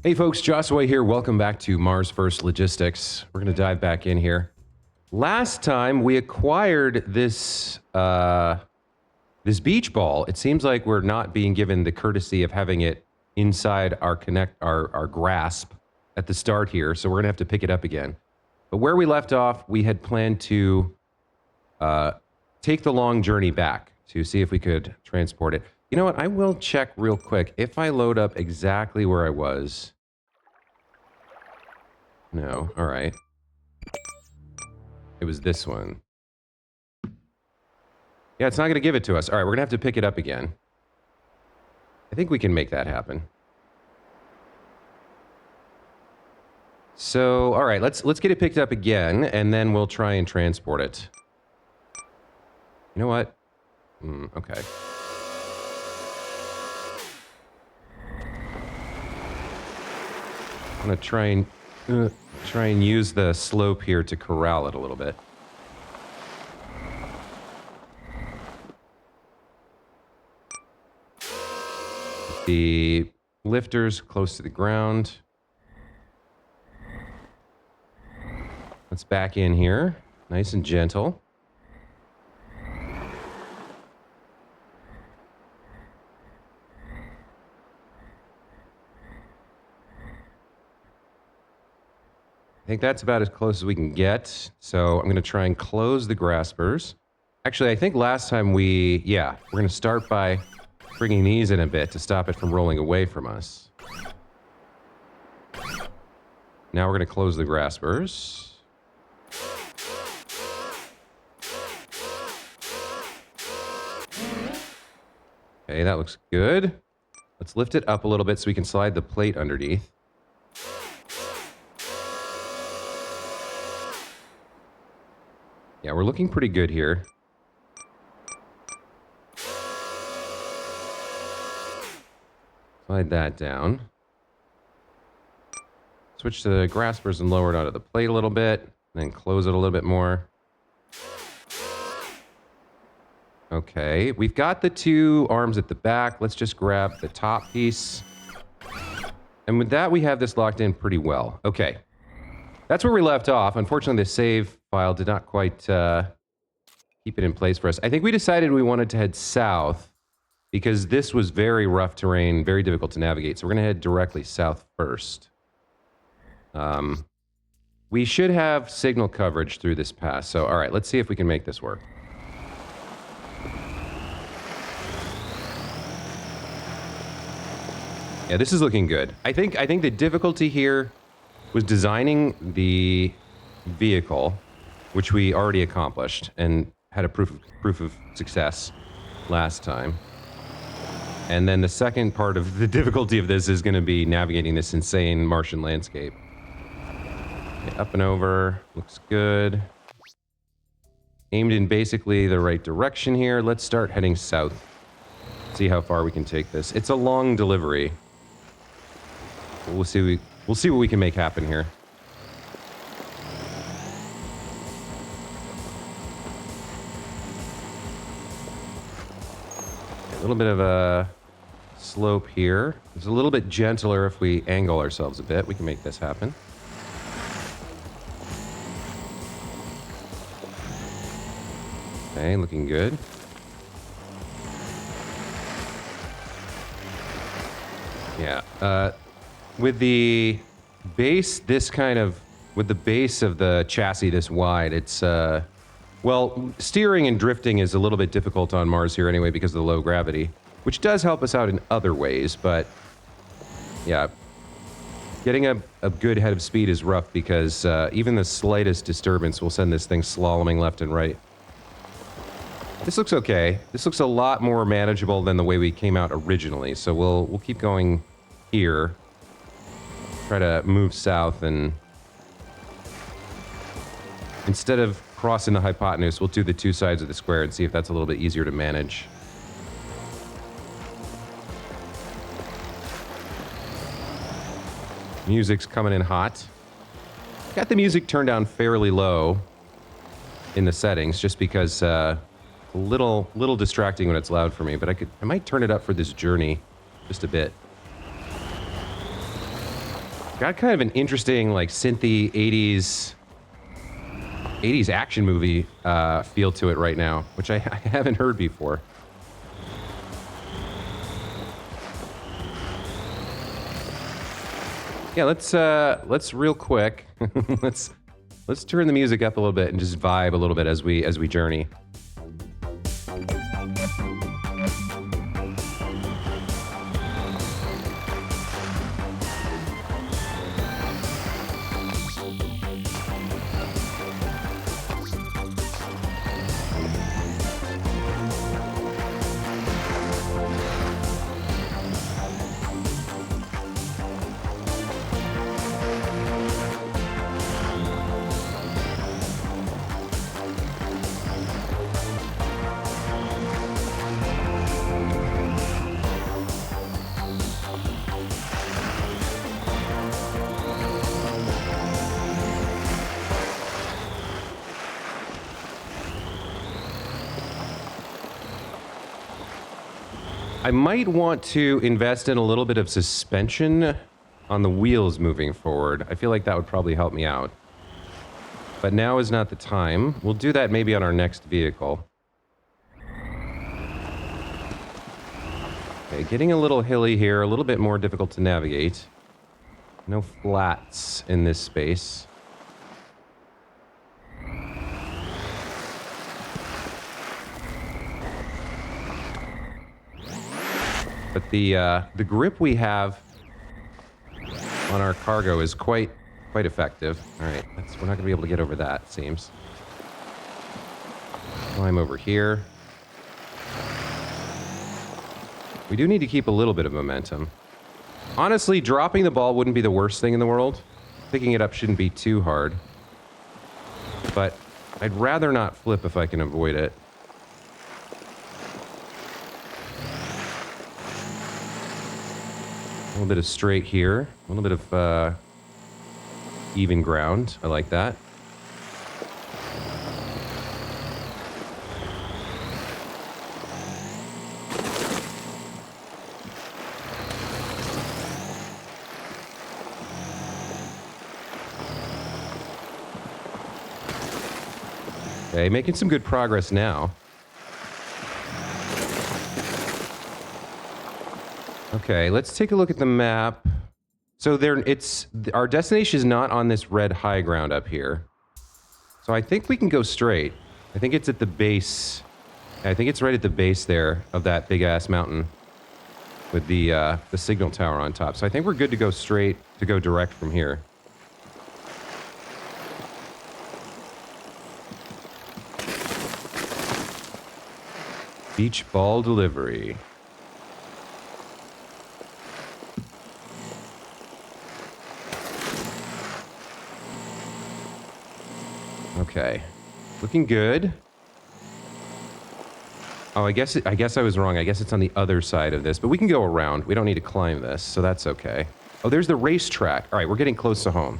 Hey folks, Joshua here. Welcome back to Mars First Logistics. We're going to dive back in here. Last time we acquired this this beach ball. It seems like we're not being given the courtesy of having it inside our grasp at the start here, so we're going to have to pick it up again. But where we left off, we had planned to take the long journey back to see if we could transport it. You know what? I will check real quick. If I load up exactly where I was... No, all right. It was this one. Yeah, it's not going to give it to us. All right, we're going to have to pick it up again. I think we can make that happen. So, all right, let's get it picked up again, and then we'll try and transport it. You know what? Okay. I'm going to try and use the slope here to corral it a little bit. The lifters close to the ground. Let's back in here, nice and gentle. I think that's about as close as we can get. So I'm going to try and close the graspers. Actually, I think last time we're going to start by bringing these in a bit to stop it from rolling away from us. Now we're going to close the graspers. Okay, that looks good. Let's lift it up a little bit so we can slide the plate underneath. Yeah, we're looking pretty good here. Slide that down. Switch to the graspers and lower it onto the plate a little bit. Then close it a little bit more. Okay, we've got the two arms at the back. Let's just grab the top piece. And with that, we have this locked in pretty well. Okay. That's where we left off. Unfortunately, the save file did not quite keep it in place for us. I think we decided we wanted to head south because this was very rough terrain, very difficult to navigate. So we're going to head directly south first. We should have signal coverage through this pass. So, all right, let's see if we can make this work. Yeah, this is looking good. I think the difficulty here was designing the vehicle, which we already accomplished and had a proof of success last time. And then the second part of the difficulty of this is going to be navigating this insane Martian landscape. Okay, up and over, looks good. Aimed in basically the right direction here. Let's start heading south. See how far we can take this. It's a long delivery. We'll see what we can make happen here. A little bit of a slope here. It's a little bit gentler if we angle ourselves a bit. We can make this happen. Okay, looking good. Yeah. With the base, with the base of the chassis this wide, it's, well, steering and drifting is a little bit difficult on Mars here anyway because of the low gravity, which does help us out in other ways, but, yeah, getting a good head of speed is rough because even the slightest disturbance will send this thing slaloming left and right. This looks okay. This looks a lot more manageable than the way we came out originally, so we'll keep going here. Try to move south, and instead of crossing the hypotenuse, we'll do the two sides of the square and see if that's a little bit easier to manage. Music's coming in hot. Got the music turned down fairly low in the settings, just because a little distracting when it's loud for me, but I might turn it up for this journey just a bit. Got kind of an interesting, like, synthy 80s action movie feel to it right now, which I haven't heard before. Yeah, let's real quick. let's turn the music up a little bit and just vibe a little bit as we journey. I might want to invest in a little bit of suspension on the wheels moving forward. I feel like that would probably help me out. But now is not the time. We'll do that maybe on our next vehicle. Okay, getting a little hilly here, a little bit more difficult to navigate. No flats in this space. But the grip we have on our cargo is quite effective. All right, we're not gonna be able to get over that, it seems. Climb over here. We do need to keep a little bit of momentum. Honestly, dropping the ball wouldn't be the worst thing in the world. Picking it up shouldn't be too hard. But I'd rather not flip if I can avoid it. A little bit of straight here. A little bit of even ground. I like that. Okay, making some good progress now. Okay, let's take a look at the map. So our destination is not on this red high ground up here. So I think we can go straight. I think it's at the base. I think it's right at the base there of that big ass mountain with the signal tower on top. So I think we're good to go straight, to go direct from here. Beach ball delivery. Okay, looking good. Oh, I guess I was wrong. I guess it's on the other side of this, but we can go around. We don't need to climb this, so that's okay. Oh, there's the racetrack. All right, we're getting close to home.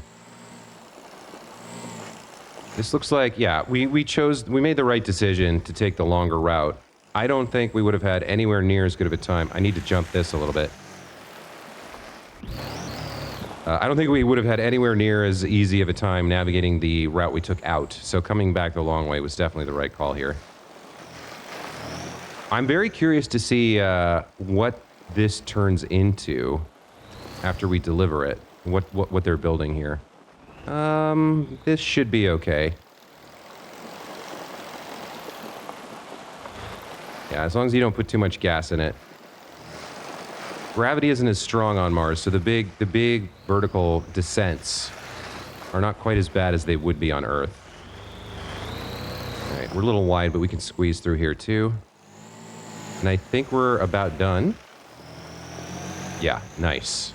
This looks like, yeah, we made the right decision to take the longer route. I don't think we would have had anywhere near as good of a time. I need to jump this a little bit. I don't think we would have had anywhere near as easy of a time navigating the route we took out. So coming back the long way was definitely the right call here. I'm very curious to see what this turns into after we deliver it. What they're building here. This should be okay. Yeah, as long as you don't put too much gas in it. Gravity isn't as strong on Mars, so the big vertical descents are not quite as bad as they would be on Earth. All right, we're a little wide, but we can squeeze through here too. And I think we're about done. Yeah, nice.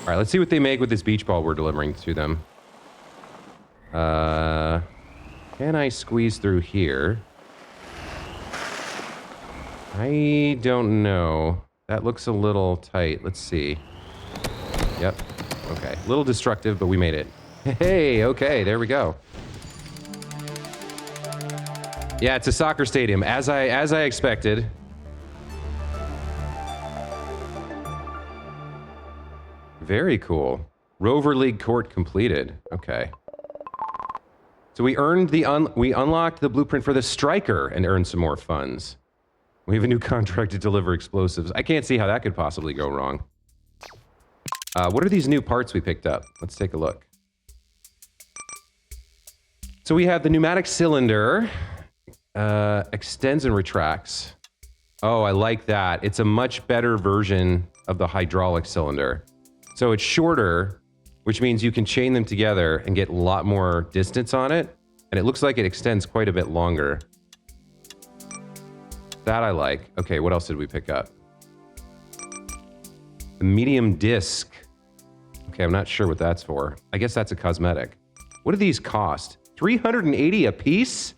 All right, let's see what they make with this beach ball we're delivering to them. Can I squeeze through here? I don't know. That looks a little tight. Let's see. Yep. Okay. A little destructive, but we made it. Hey, okay, there we go. Yeah, it's a soccer stadium, as I expected. Very cool. Rover League Court completed. Okay. So we earned we unlocked the blueprint for the Striker and earned some more funds. We have a new contract to deliver explosives. I can't see how that could possibly go wrong. What are these new parts we picked up? Let's take a look. So we have the pneumatic cylinder. Extends and retracts. Oh, I like that. It's a much better version of the hydraulic cylinder. So it's shorter, which means you can chain them together and get a lot more distance on it. And it looks like it extends quite a bit longer. That I like. Okay, what else did we pick up? The medium disc. Okay, I'm not sure what that's for. I guess that's a cosmetic. What do these cost? 380 a piece?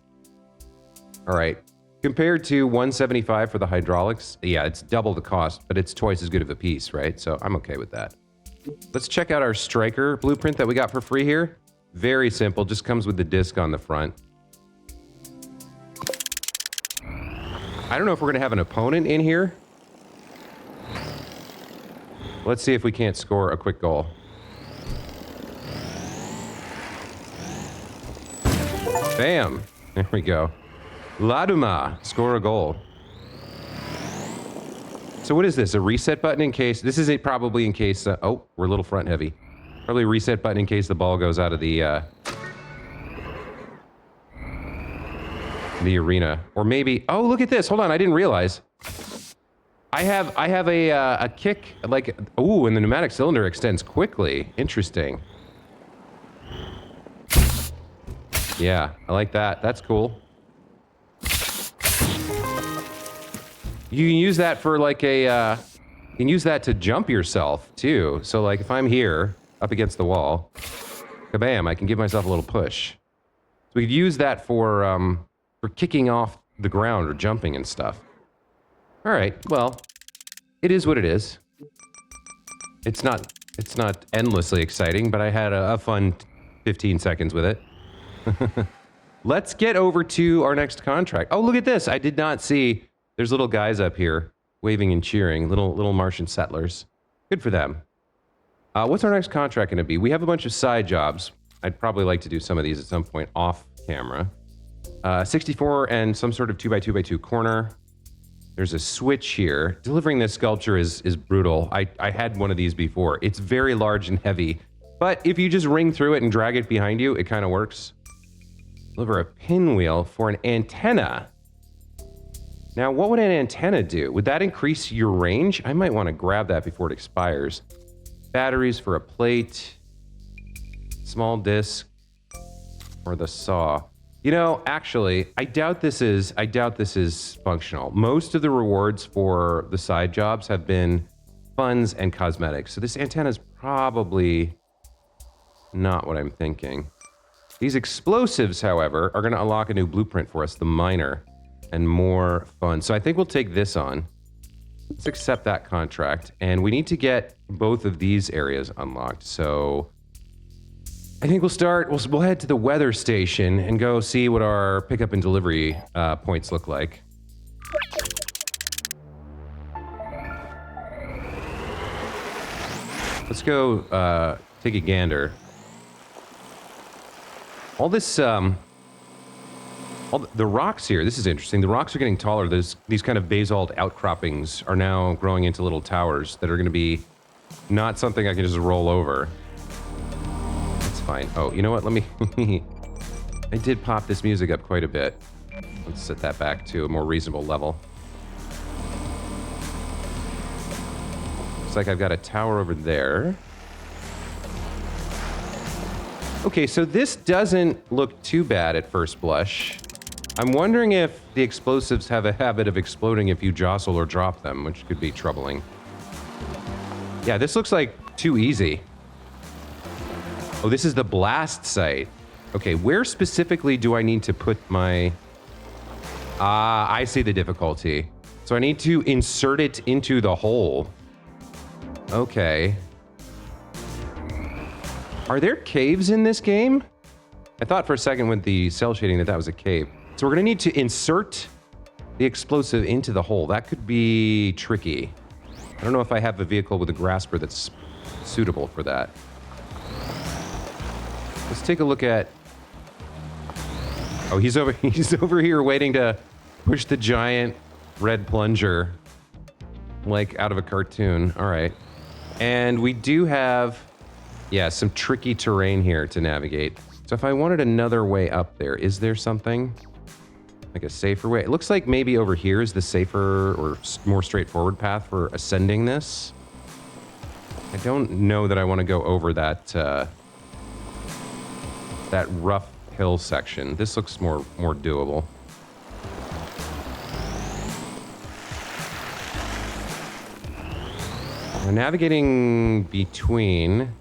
All right. Compared to 175 for the hydraulics, yeah, it's double the cost, but it's twice as good of a piece, right? So I'm okay with that. Let's check out our Striker blueprint that we got for free here. Very simple, just comes with the disc on the front. I don't know if we're gonna have an opponent in here. Let's see if we can't score a quick goal. Bam, there we go. Laduma, score a goal. So what is this? A reset button in case... This is probably in case... oh, we're a little front heavy. Probably a reset button in case the ball goes out of the arena. Or maybe... Oh, look at this. Hold on, I didn't realize. I have a kick, like... Ooh, and the pneumatic cylinder extends quickly. Interesting. Yeah, I like that. That's cool. You can use that for like a, you can use that to jump yourself too. So like if I'm here up against the wall, kabam, I can give myself a little push. So we could use that for kicking off the ground or jumping and stuff. All right, well, it is what it is. It's not endlessly exciting, but I had a fun 15 seconds with it. Let's get over to our next contract. Oh, look at this. I did not see... There's little guys up here waving and cheering, little Martian settlers. Good for them. What's our next contract going to be? We have a bunch of side jobs. I'd probably like to do some of these at some point off camera. 64 and some sort of 2x2x2 corner. There's a switch here. Delivering this sculpture is brutal. I had one of these before. It's very large and heavy, but if you just ring through it and drag it behind you, it kind of works. Deliver a pinwheel for an antenna. Now, what would an antenna do? Would that increase your range? I might want to grab that before it expires. Batteries for a plate. Small disc. Or the saw. You know, actually, I doubt this is functional. Most of the rewards for the side jobs have been funds and cosmetics. So this antenna is probably not what I'm thinking. These explosives, however, are going to unlock a new blueprint for us, the miner. And more fun. So I think we'll take this on. Let's accept that contract. And we need to get both of these areas unlocked. So I think we'll head to the weather station and go see what our pickup and delivery points look like. Let's go take a gander. All this... the rocks here, this is interesting. The rocks are getting taller. These kind of basalt outcroppings are now growing into little towers that are going to be not something I can just roll over. That's fine. Oh, you know what? Let me... I did pop this music up quite a bit. Let's set that back to a more reasonable level. Looks like I've got a tower over there. Okay, so this doesn't look too bad at first blush. I'm wondering if the explosives have a habit of exploding if you jostle or drop them, which could be troubling. Yeah, this looks like too easy. Oh, this is the blast site. Okay, where specifically do I need to put my... I see the difficulty. So I need to insert it into the hole. Okay. Are there caves in this game? I thought for a second with the cell shading that was a cave. So we're gonna need to insert the explosive into the hole. That could be tricky. I don't know if I have a vehicle with a grasper that's suitable for that. Let's take a look at... Oh, he's over here waiting to push the giant red plunger like out of a cartoon. All right. And we do have, yeah, some tricky terrain here to navigate. So if I wanted another way up there, is there something? Like a safer way? It looks like maybe over here is the safer or more straightforward path for ascending this. I don't know that I want to go over that that rough hill section. This looks more doable. We're navigating between.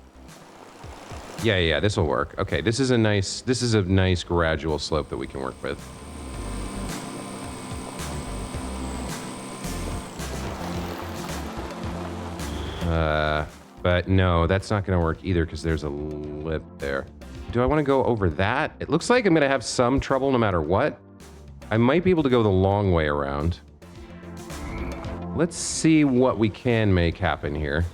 Yeah, this will work. Okay, this is a nice gradual slope that we can work with. But no, that's not going to work either because there's a lip there. Do I want to go over that? It looks like I'm going to have some trouble no matter what. I might be able to go the long way around. Let's see what we can make happen here.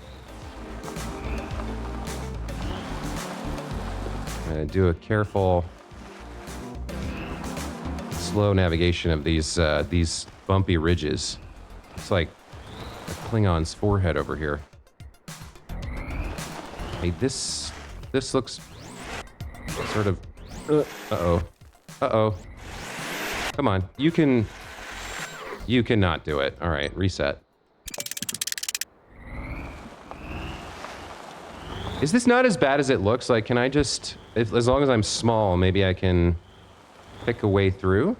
I'm going to do a careful, slow navigation of these bumpy ridges. It's like a Klingon's forehead over here. Hey, this looks sort of... Uh-oh. Come on, you cannot do it. All right, reset. Is this not as bad as it looks? Like, can I just... as long as I'm small, maybe I can pick a way through?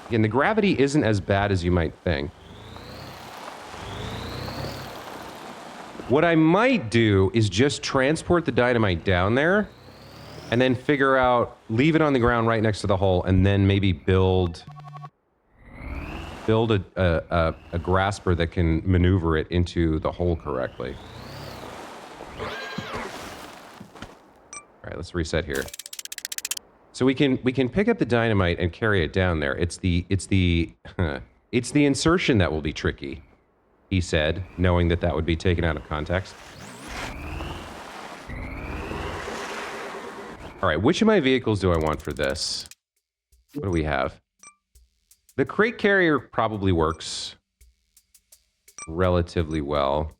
Again, the gravity isn't as bad as you might think. What I might do is just transport the dynamite down there and then figure out, leave it on the ground right next to the hole, and then maybe build a grasper that can maneuver it into the hole correctly. All right, let's reset here. So we can pick up the dynamite and carry it down there. It's the insertion that will be tricky, he said, knowing that would be taken out of context. All right, which of my vehicles do I want for this? What do we have? The crate carrier probably works relatively well.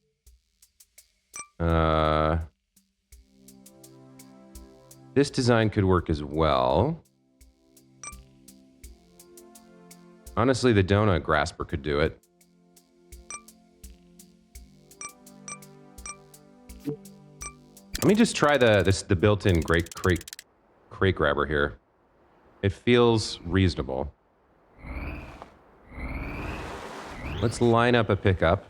This design could work as well. Honestly, the donut grasper could do it. Let me just try the built-in crate grabber here. It feels reasonable. Let's line up a pickup.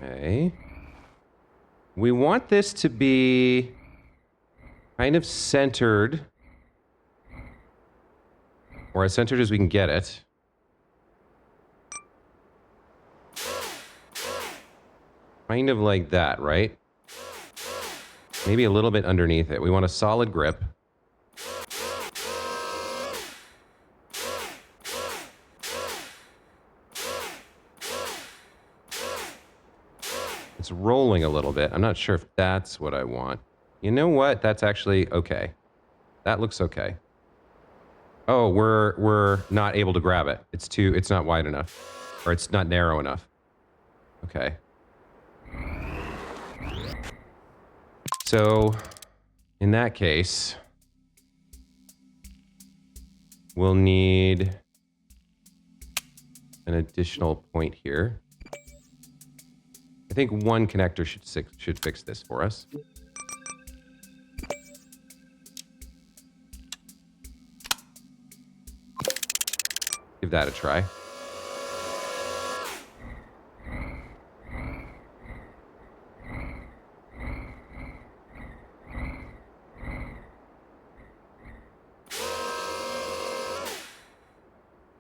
Okay. We want this to be kind of centered, or as centered as we can get it. Kind of like that, right? Maybe a little bit underneath it. We want a solid grip. It's rolling a little bit. I'm not sure if that's what I want. You know what? That's actually okay. That looks okay. Oh, we're not able to grab it. It's not wide enough. Or it's not narrow enough. Okay. So, in that case, we'll need an additional point here. I think one connector should fix this for us. Give that a try.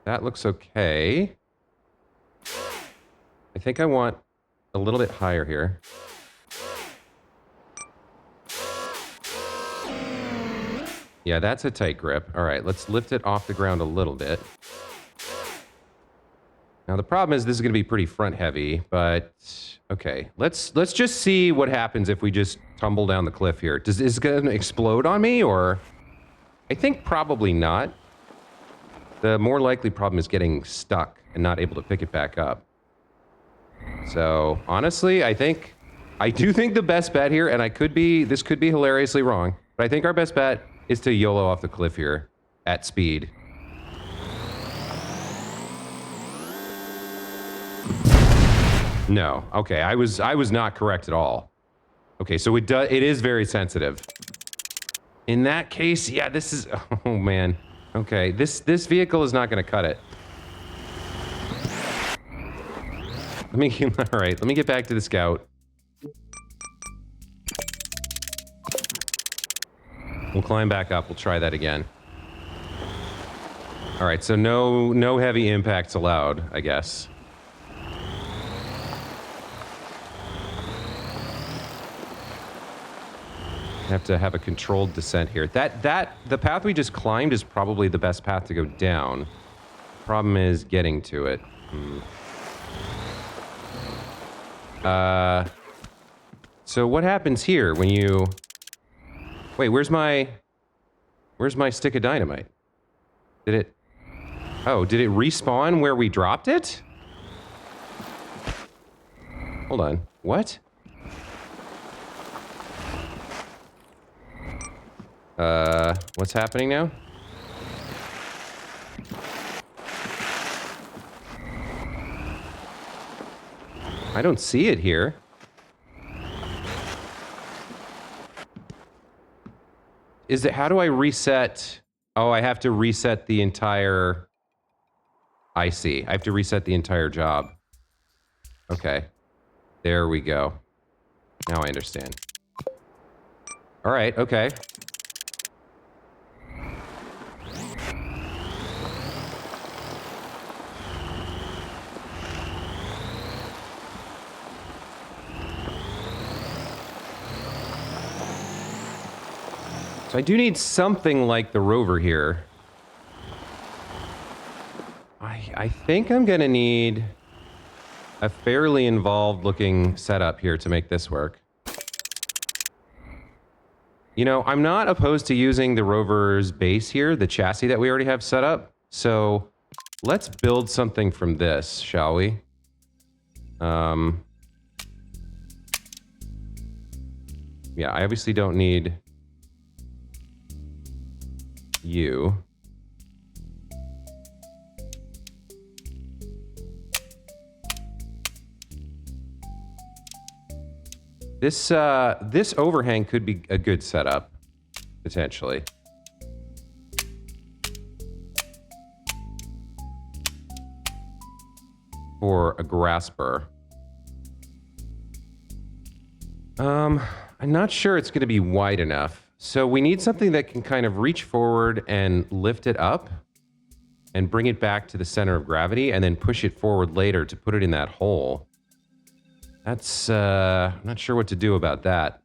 That looks okay. I think I want a little bit higher here. Yeah, that's a tight grip. All right, let's lift it off the ground a little bit. Now the problem is this is going to be pretty front heavy, but okay. Let's just see what happens if we just tumble down the cliff here. Is it going to explode on me, or? I think probably not. The more likely problem is getting stuck and not able to pick it back up. So honestly, I do think the best bet here, and this could be hilariously wrong, but I think our best bet is to YOLO off the cliff here at speed. No. Okay, I was not correct at all. Okay, so it is very sensitive. In that case, yeah, this is, oh man. Okay, this vehicle is not going to cut it. All right, let me get back to the Scout. We'll climb back up. We'll try that again. All right, so no heavy impacts allowed, I guess. Have to have a controlled descent here. The path we just climbed is probably the best path to go down. Problem is getting to it. So what happens here when you... Wait, where's my stick of dynamite? Did it respawn where we dropped it? Hold on. What? What's happening now? I don't see it here. How do I reset? Oh, I have to reset the entire... I see. I have to reset the entire job. Okay. There we go. Now I understand. All right, okay. So I do need something like the rover here. I think I'm gonna need a fairly involved looking setup here to make this work. You know, I'm not opposed to using the rover's base here, the chassis that we already have set up. So let's build something from this, shall we? Yeah, I obviously don't need you. This overhang could be a good setup, potentially. For a grasper. I'm not sure it's going to be wide enough. So we need something that can kind of reach forward and lift it up and bring it back to the center of gravity and then push it forward later to put it in that hole. That's, I'm not sure what to do about that.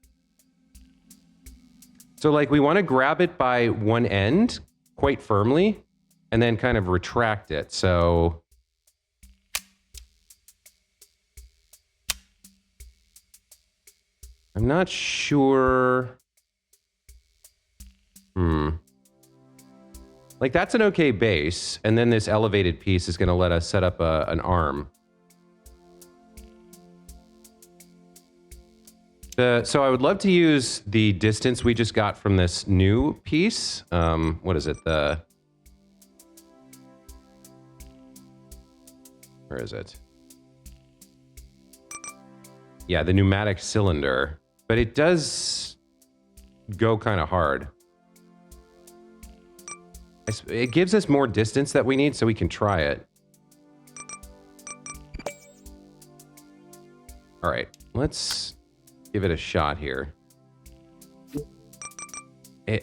So like we want to grab it by one end quite firmly and then kind of retract it. So I'm not sure. Like that's an okay base, and then this elevated piece is going to let us set up an arm. So I would love to use the distance we just got from this new piece. What is it? Where is it? Yeah, the pneumatic cylinder. But it does go kind of hard. It gives us more distance that we need so we can try it. All right, let's give it a shot here.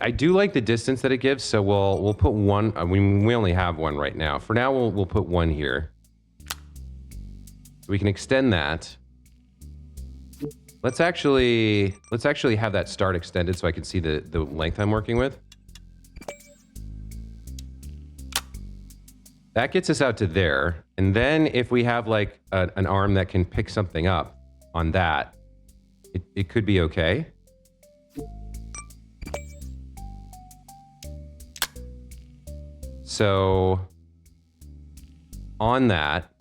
I do like the distance that it gives, so we'll put one. We only have one right now. For now, we'll put one here. So we can extend that. Let's actually have that start extended so I can see the length I'm working with. That gets us out to there. And then if we have like an arm that can pick something up on that, it could be okay. So on that,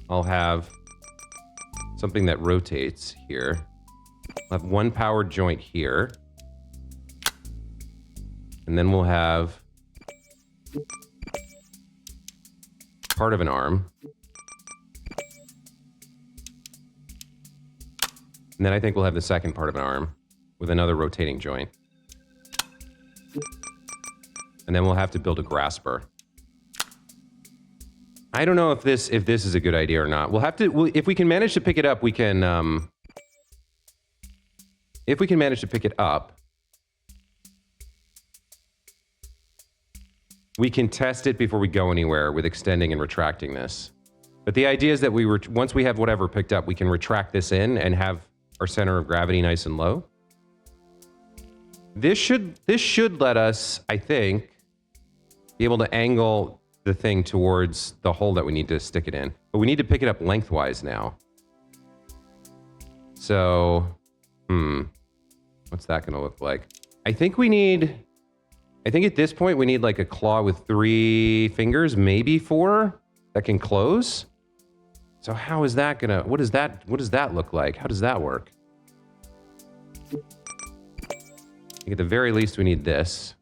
I'll have something that rotates here. I'll have one powered joint here. And then we'll have part of an arm. And then I think we'll have the second part of an arm with another rotating joint. And then we'll have to build a grasper. I don't know if this is a good idea or not. We'll have to, if we can manage to pick it up, we can, if we can manage to pick it up, we can test it before we go anywhere with extending and retracting this. But the idea is that once we have whatever picked up, we can retract this in and have our center of gravity nice and low. This should let us, I think, be able to angle the thing towards the hole that we need to stick it in. But we need to pick it up lengthwise now. So, what's that going to look like? I think at this point we need like a claw with 3 fingers, maybe 4, that can close. So how is that gonna, what does that look like? How does that work? I think at the very least we need this.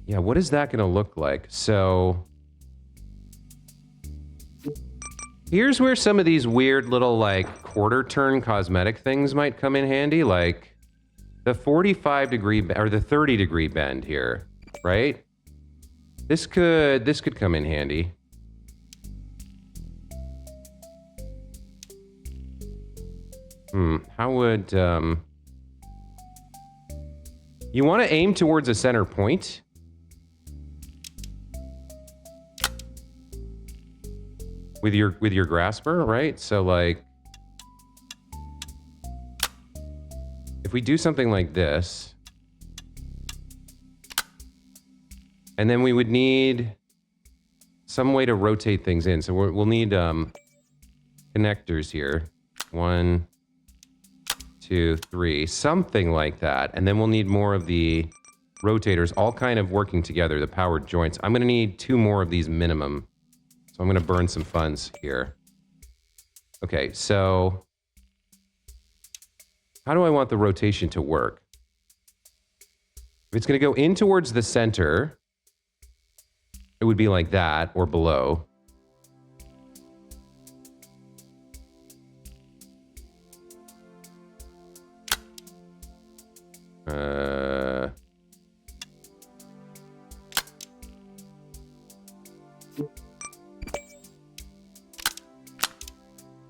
Yeah, what is that gonna look like? So here's where some of these weird little like quarter turn cosmetic things might come in handy, like the 45 degree or the 30 degree bend here, right? This could come in handy. How would you want to aim towards a center point? With your grasper, right? So like if we do something like this, and then we would need some way to rotate things in. So we'll need connectors here. 1, 2, 3, something like that. And then we'll need more of the rotators all kind of working together, the powered joints. I'm going to need 2 more of these minimum. So I'm going to burn some funds here. Okay, so how do I want the rotation to work? If it's going to go in towards the center, it would be like that or below.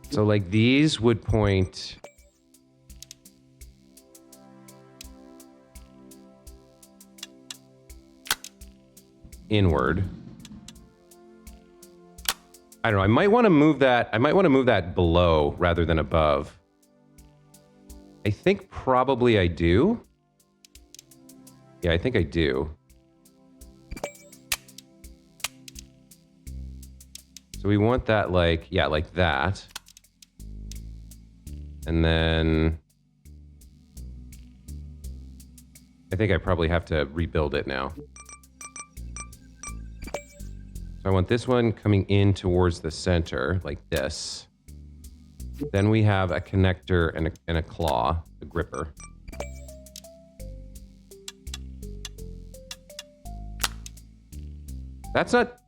So like these would point inward. I don't know. I might want to move that below rather than above. I think probably I do. Yeah, I think I do. So we want that like, yeah, like that. And then I think I probably have to rebuild it now. So I want this one coming in towards the center like this. Then we have a connector and a claw, a gripper. That's not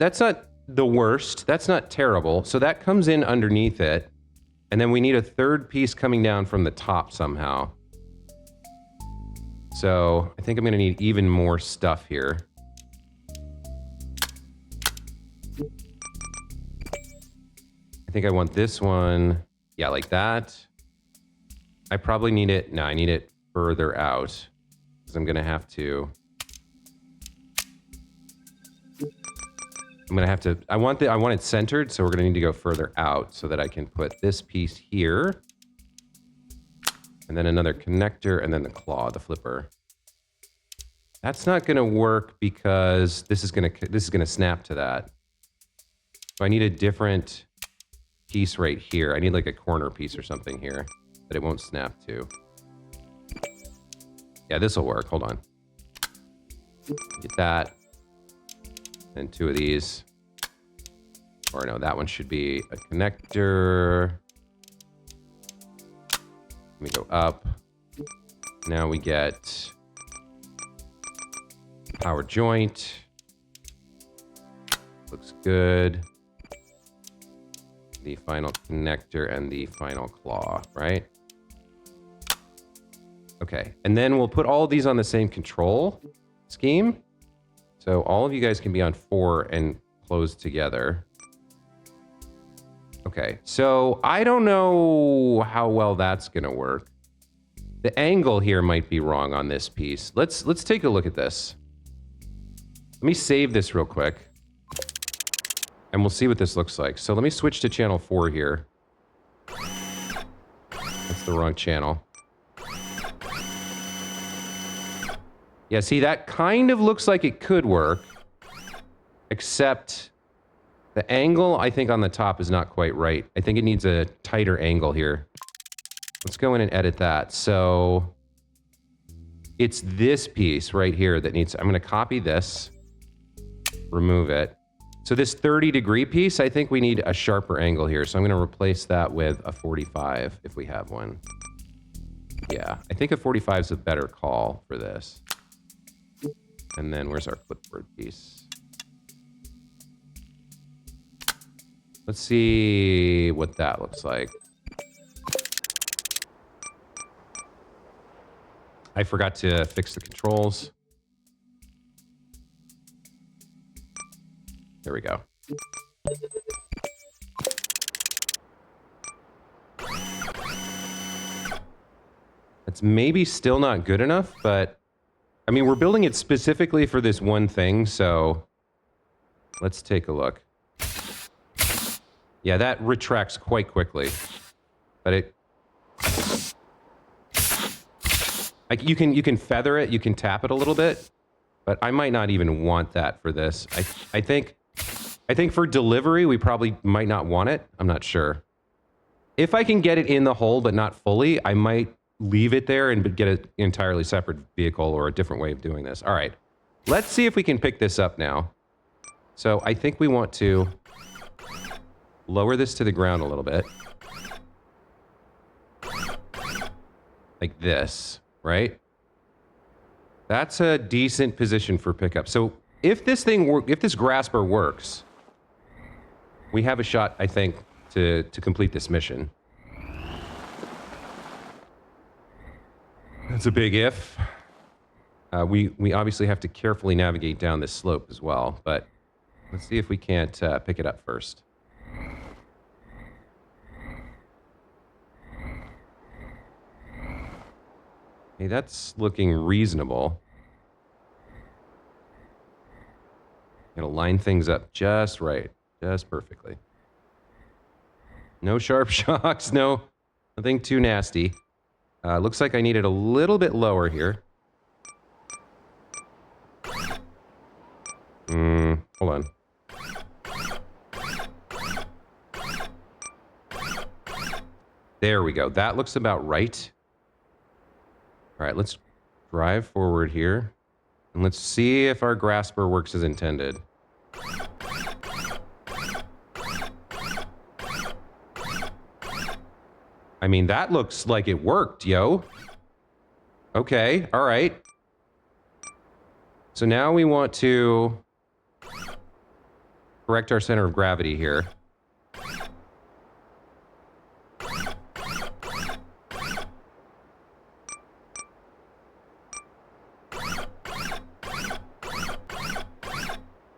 the worst. That's not terrible. So that comes in underneath it. And then we need a third piece coming down from the top somehow. So I think I'm going to need even more stuff here. I think I want this one, yeah, like that. I probably need it, no, I need it further out because I'm going to have to, I want it centered, so we're going to need to go further out so that I can put this piece here. And then another connector, and then the claw, the flipper. That's not going to work because this is going to snap to that. So I need a different piece right here. I need like a corner piece or something here that it won't snap to. Yeah, this will work. Hold on. Get that. And 2 of these. Or no, that one should be a connector. Let me go up. Now we get power joint. Looks good. The final connector and the final claw, right? Okay, and then we'll put all of these on the same control scheme. So all of you guys can be on 4 and close together. Okay, so I don't know how well that's gonna work. The angle here might be wrong on this piece. Let's take a look at this. Let me save this real quick. And we'll see what this looks like. So let me switch to channel 4 here. That's the wrong channel. Yeah, see, that kind of looks like it could work. Except the angle, I think, on the top is not quite right. I think it needs a tighter angle here. Let's go in and edit that. So it's this piece right here that needs... I'm going to copy this. Remove it. So this 30-degree piece, I think we need a sharper angle here. So I'm going to replace that with a 45 if we have one. Yeah, I think a 45 is a better call for this. And then where's our clipboard piece? Let's see what that looks like. I forgot to fix the controls. There we go. It's maybe still not good enough, but I mean, we're building it specifically for this one thing, so let's take a look. Yeah, that retracts quite quickly, but it... Like you can feather it, you can tap it a little bit, but I might not even want that for this. I think for delivery, we probably might not want it. I'm not sure. If I can get it in the hole, but not fully, I might leave it there and get an entirely separate vehicle or a different way of doing this. All right, let's see if we can pick this up now. So I think we want to lower this to the ground a little bit. Like this, right? That's a decent position for pickup. So if this grasper works, we have a shot, I think, to complete this mission. That's a big if. We obviously have to carefully navigate down this slope as well, but let's see if we can't pick it up first. Hey, that's looking reasonable. Gotta line things up just right, just perfectly. No sharp shocks, nothing too nasty. Looks like I need it a little bit lower here. Hold on. There we go. That looks about right. All right, let's drive forward here. And let's see if our grasper works as intended. I mean, that looks like it worked, yo. Okay, all right. So now we want to correct our center of gravity here.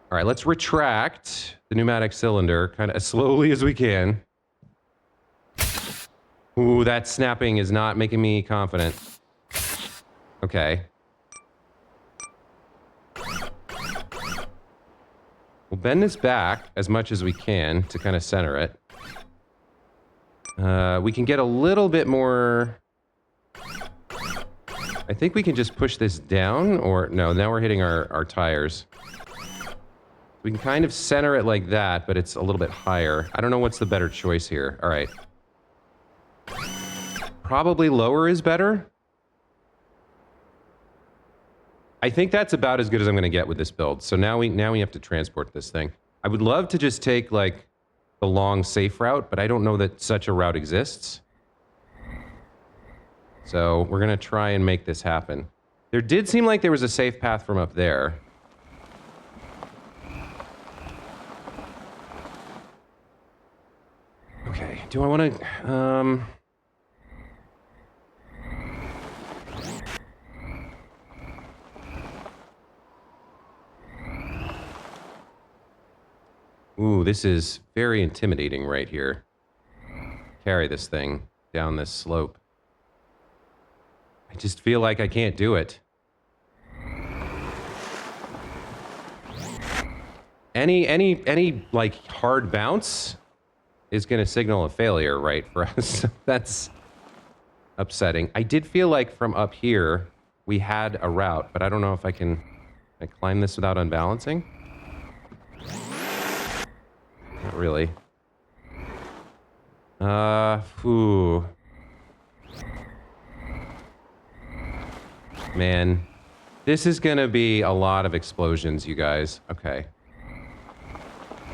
All right, let's retract the pneumatic cylinder kind of as slowly as we can. Ooh, that snapping is not making me confident. Okay. We'll bend this back as much as we can to kind of center it. We can get a little bit more I think we can just push this down, or no, now we're hitting our tires. We can kind of center it like that, but it's a little bit higher. I don't know what's the better choice here. All right. Probably lower is better. I think that's about as good as I'm going to get with this build. So now we have to transport this thing. I would love to just take like the long safe route, but I don't know that such a route exists. So we're going to try and make this happen. There did seem like there was a safe path from up there. Okay, do I want to... Ooh, this is very intimidating right here. Carry this thing down this slope. I just feel like I can't do it. Any like hard bounce is going to signal a failure, right, for us. That's upsetting. I did feel like from up here we had a route, but I don't know if I can climb this without unbalancing. Not really. Ooh. Man, this is gonna be a lot of explosions, you guys. Okay.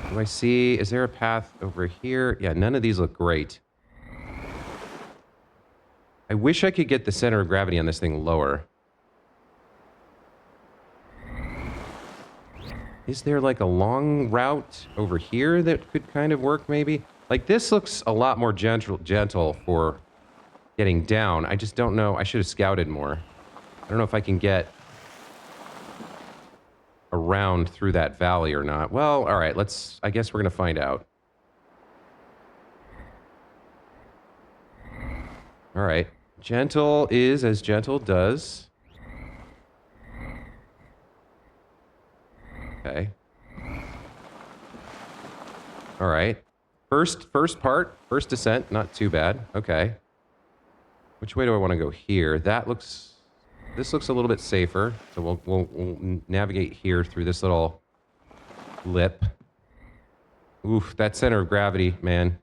Do I see... Is there a path over here? Yeah, none of these look great. I wish I could get the center of gravity on this thing lower. Is there like a long route over here that could kind of work maybe? Like this looks a lot more gentle for getting down. I just don't know. I should have scouted more. I don't know if I can get around through that valley or not. Well, all right, I guess we're going to find out. All right. Gentle is as gentle does. Okay. All right. First descent, not too bad. Okay. Which way do I want to go here? This looks a little bit safer. So we'll navigate here through this little lip. Oof, that center of gravity, man.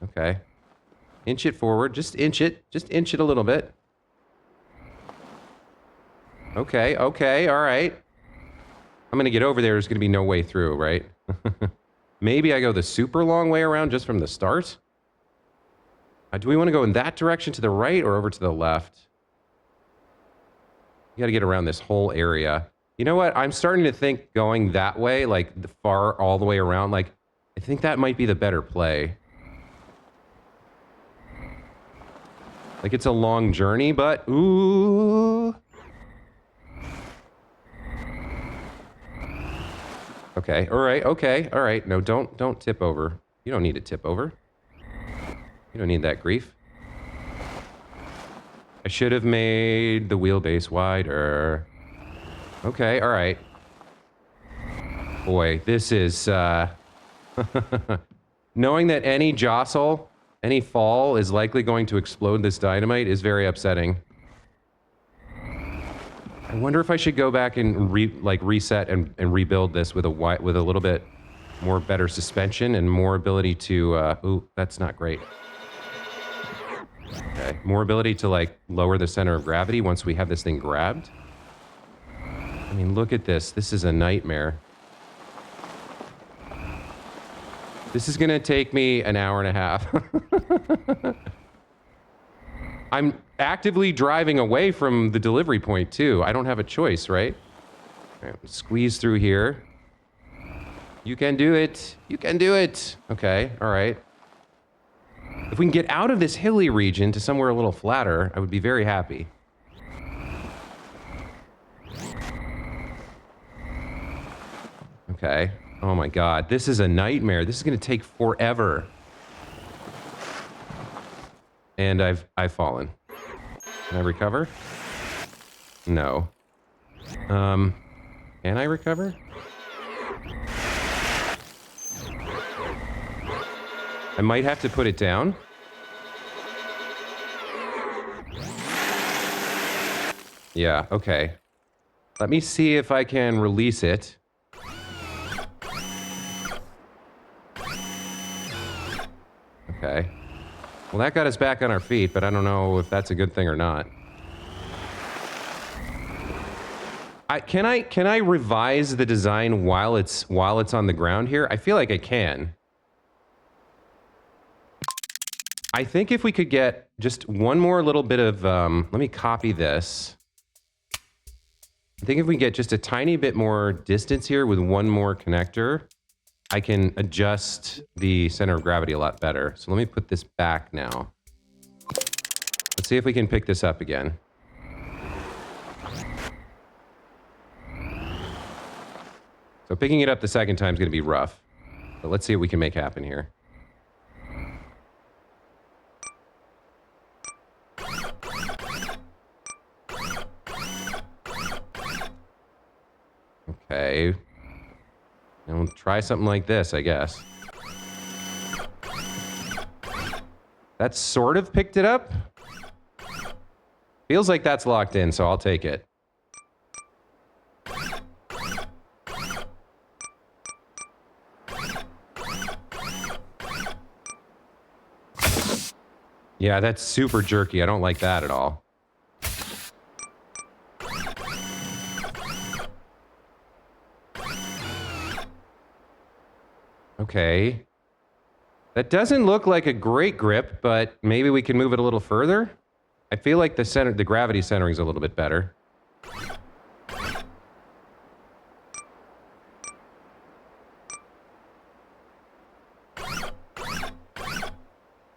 Okay. Inch it forward. Just inch it. Just inch it a little bit. Okay, all right. I'm going to get over there. There's going to be no way through, right? Maybe I go the super long way around just from the start? Do we want to go in that direction to the right or over to the left? You got to get around this whole area. You know what? I'm starting to think going that way, like all the way around, like, I think that might be the better play. Like, it's a long journey, but, ooh. Okay, all right. No, don't tip over. You don't need to tip over. You don't need that grief. I should have made the wheelbase wider. Okay, all right. Boy, this is... Knowing that any jostle, any fall is likely going to explode this dynamite is very upsetting. I wonder if I should go back and reset and rebuild this with a little bit more better suspension and more ability to... ooh, that's not great. Okay, more ability to like lower the center of gravity once we have this thing grabbed. I mean, look at this. This is a nightmare. This is gonna take me an hour and a half. I'm actively driving away from the delivery point too. I don't have a choice, right? All right, squeeze through here. You can do it. You can do it. Okay, all right. If we can get out of this hilly region to somewhere a little flatter, I would be very happy. Okay. Oh my god, this is a nightmare. This is going to take forever. And I've fallen. Can I recover? No. Can I recover? I might have to put it down. Yeah, okay. Let me see if I can release it. Okay. Well, that got us back on our feet, but I don't know if that's a good thing or not. Can I revise the design while it's on the ground here? I feel like I can. I think if we could get just one more little bit of let me copy this. I think if we get just a tiny bit more distance here with one more connector, I can adjust the center of gravity a lot better. So let me put this back now. Let's see if we can pick this up again. So picking it up the second time is going to be rough. But let's see what we can make happen here. Okay. And we'll try something like this, I guess. That sort of picked it up. Feels like that's locked in, so I'll take it. Yeah, that's super jerky. I don't like that at all. Okay. That doesn't look like a great grip, but maybe we can move it a little further. I feel like the gravity centering is a little bit better.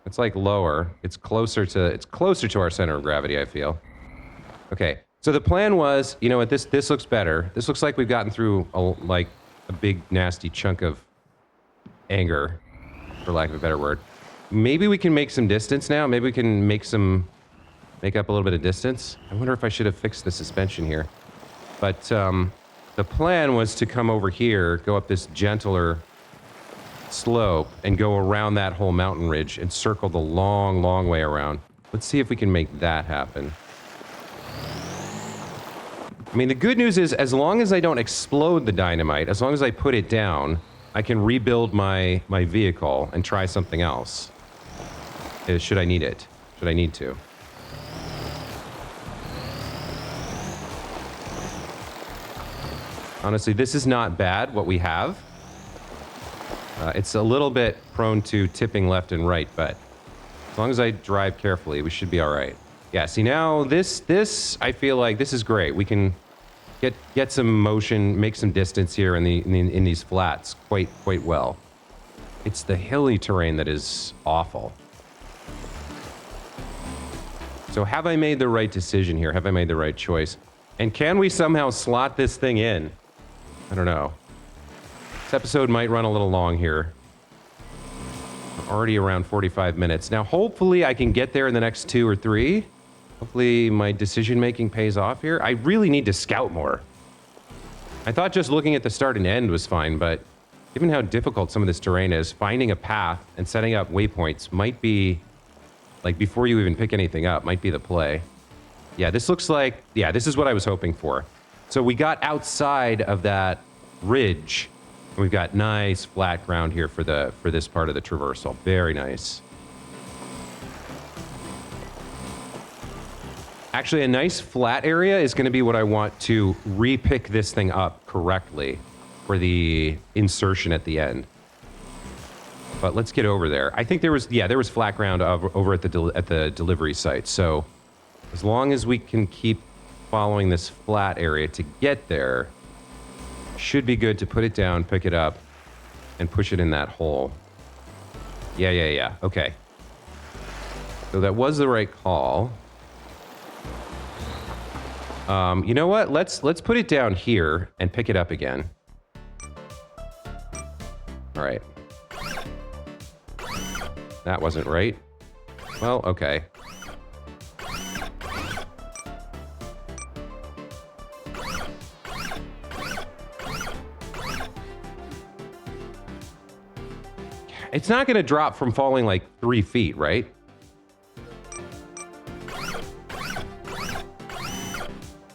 It's like lower. It's closer to our center of gravity, I feel. Okay. So the plan was, you know what, this looks better. This looks like we've gotten through a big nasty chunk of anger, for lack of a better word. Maybe we can make some distance now. Maybe we can make up a little bit of distance. I wonder if I should have fixed the suspension here. But the plan was to come over here, go up this gentler slope, and go around that whole mountain ridge and circle the long, long way around. Let's see if we can make that happen. I mean, the good news is, as long as I don't explode the dynamite, as long as I put it down, I can rebuild my vehicle and try something else. Should I need it? Should I need to? Honestly, this is not bad, what we have. It's a little bit prone to tipping left and right, but as long as I drive carefully, we should be all right. Yeah, see now, this I feel like this is great. We can get some motion, make some distance here in these flats quite well. It's the hilly terrain that is awful. So have I made the right decision here? Have I made the right choice? And can we somehow slot this thing in? I don't know. This episode might run a little long here. We're already around 45 minutes. Now, hopefully I can get there in the next 2 or 3. Hopefully my decision-making pays off here. I really need to scout more. I thought just looking at the start and end was fine, but given how difficult some of this terrain is, finding a path and setting up waypoints might be, like, before you even pick anything up, might be the play. Yeah, this looks like, yeah, this is what I was hoping for. So we got outside of that ridge, and we've got nice flat ground here for this part of the traversal. Very nice. Actually, a nice flat area is going to be what I want to repick this thing up correctly for the insertion at the end. But let's get over there. I think there was flat ground over at the delivery site. So as long as we can keep following this flat area to get there, should be good to put it down, pick it up, and push it in that hole. Yeah. Okay. So that was the right call. You know what? Let's put it down here and pick it up again. All right. That wasn't right. Well, okay. It's not going to drop from falling like 3 feet, right?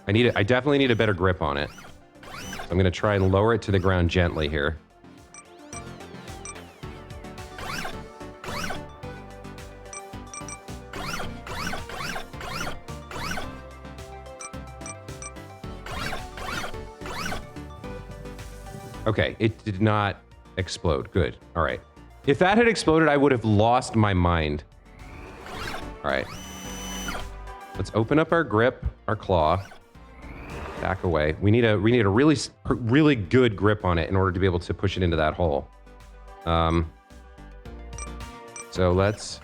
I definitely need a better grip on it. So I'm going to try and lower it to the ground gently here. Okay, it did not explode. Good. All right. If that had exploded, I would have lost my mind. All right. Let's open up our grip, our claw. Back away. We need a really good grip on it in order to be able to push it into that hole. So let's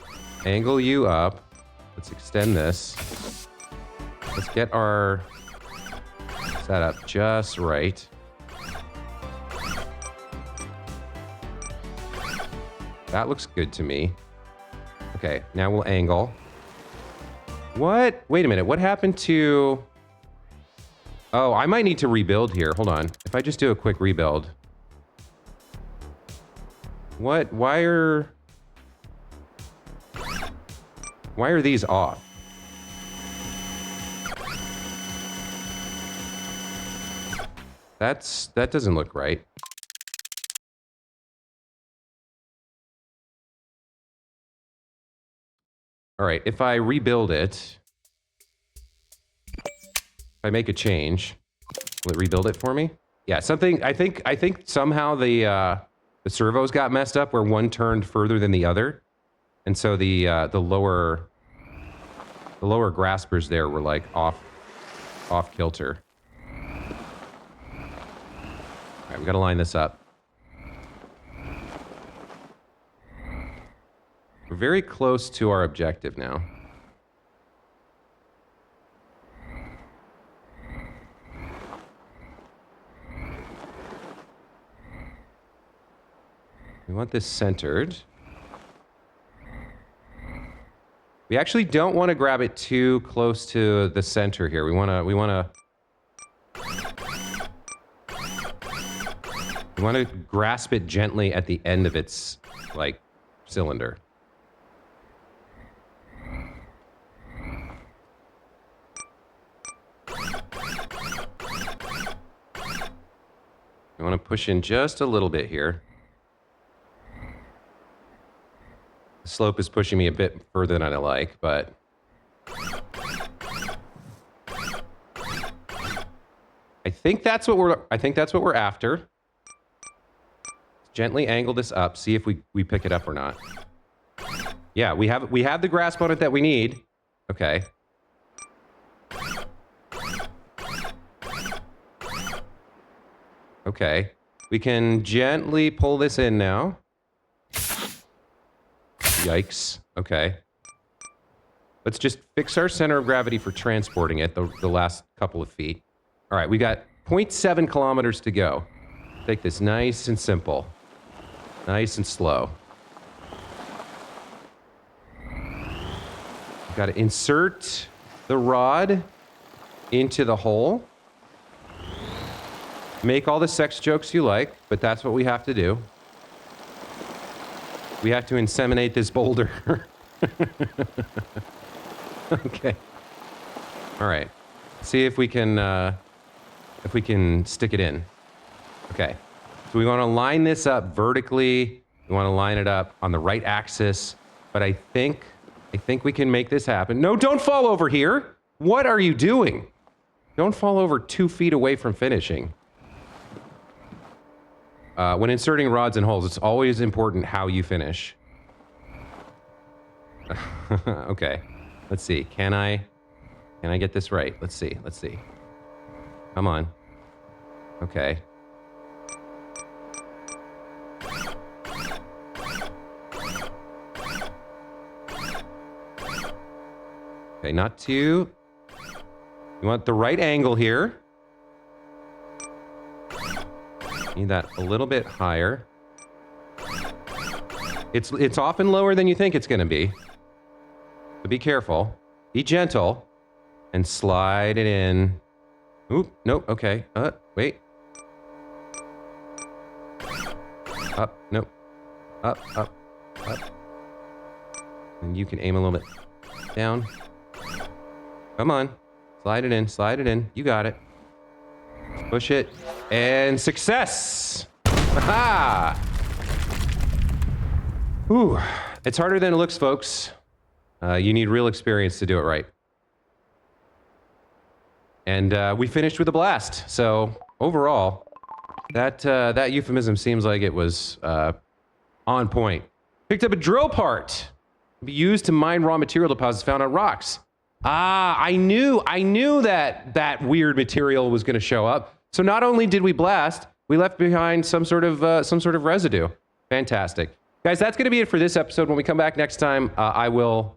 angle you up. Let's extend this. Let's get our setup just right. That looks good to me. Okay, now we'll angle. What? Wait a minute. What happened to... Oh, I might need to rebuild here. Hold on. If I just do a quick rebuild. What? Why are these off? That doesn't look right. All right, if I rebuild it, if I make a change, will it rebuild it for me? Yeah, something. I think somehow the servos got messed up where one turned further than the other, and so the lower graspers there were like off kilter. All right, we got to line this up. We're very close to our objective now. We want this centered. We actually don't want to grab it too close to the center here. We want to grasp it gently at the end of its like cylinder. I want to push in just a little bit here. The slope is pushing me a bit further than I like, but... I think that's what we're after. Gently angle this up, see if we pick it up or not. Yeah, we have the grasp on it that we need. Okay. Okay. We can gently pull this in now. Yikes. Okay. Let's just fix our center of gravity for transporting it the last couple of feet. All right, we got 0.7 kilometers to go. Take this nice and simple. Nice and slow. We've got to insert the rod into the hole. Make all the sex jokes you like, but that's what we have to do. We have to inseminate this boulder. Okay. All right. See if we can stick it in. Okay. So we want to line this up vertically. We want to line it up on the right axis. But I think we can make this happen. No, don't fall over here. What are you doing? Don't fall over 2 feet away from finishing. When inserting rods and holes, it's always important how you finish. Okay, let's see. Can I get this right? Let's see. Come on. Okay. Okay, not too. You want the right angle here. Need that a little bit higher. It's often lower than you think it's going to be. So be careful. Be gentle. And slide it in. Oop, nope, okay. Wait. Up, nope. Up. And you can aim a little bit down. Come on. Slide it in. Slide it in. You got it. Push it. And success! Aha! Whew. It's harder than it looks, folks. You need real experience to do it right. And we finished with a blast. So overall, that euphemism seems like it was on point. Picked up a drill part. Be used to mine raw material deposits found on rocks. Ah, I knew that weird material was going to show up. So not only did we blast, we left behind some sort of residue. Fantastic. Guys, that's going to be it for this episode. When we come back next time, I will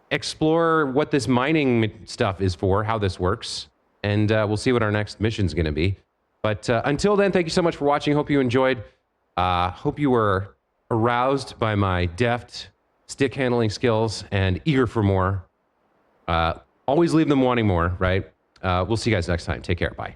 explore what this mining stuff is for, how this works, and we'll see what our next mission's going to be. But until then, thank you so much for watching. Hope you enjoyed. Hope you were aroused by my deft stick handling skills and eager for more. Always leave them wanting more, right? We'll see you guys next time. Take care. Bye.